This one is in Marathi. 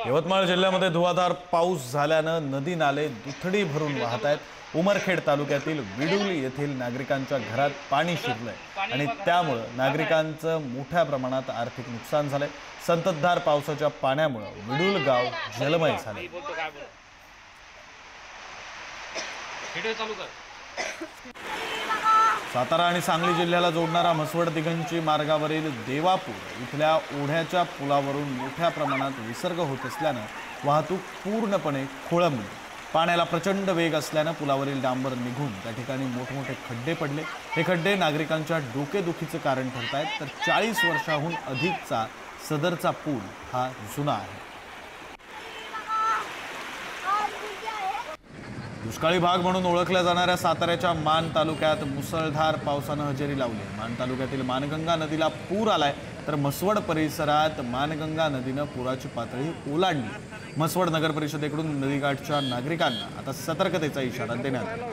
यवतमाळ जिल्ह्यामध्ये धुवाधार पाऊस झाल्यानं नदी नाले दुथडी भरून वाहत आहेत। उमरखेड तालुक्यातील विडुल येथील नागरिकांच्या घरात पाणी शिरलंय आणि त्यामुळे नागरिकांचं मोठ्या प्रमाणात आर्थिक नुकसान झालंय। संततधार पावसाच्या पाण्यामुळे विडुल गाव जलमय झाले। सातारा आणि सांगली जिल्ह्याला जोडणारा म्हसवड दिगंची मार्गावरील देवापूर इथल्या ओढ्याच्या पुलावरून मोठ्या प्रमाणात विसर्ग होत असल्यानं वाहतूक पूर्णपणे खोळंबली। पाण्याला प्रचंड वेग असल्यानं पुलावरील डांबर निघून त्या ठिकाणी मोठमोठे खड्डे पडले। हे खड्डे नागरिकांच्या डोकेदुखीचं कारण ठरत आहेत। तर 40 वर्षांहून अधिकचा सदरचा पूल हा जुना आहे। दुष्काळी भाग म्हणून ओळखल्या जाणाऱ्या साताऱ्याच्या मान तालुक्यात मुसळधार पावसानं हजेरी लावली। मान तालुक्यातील मानगंगा नदीला पूर आलाय, तर म्हसवड परिसरात मानगंगा नदीनं पुराची पातळी ओलांडली। म्हसवड नगर परिषदेकडून नदीकाठच्या नागरिकांना आता सतर्कतेचा इशारा देण्यात आला।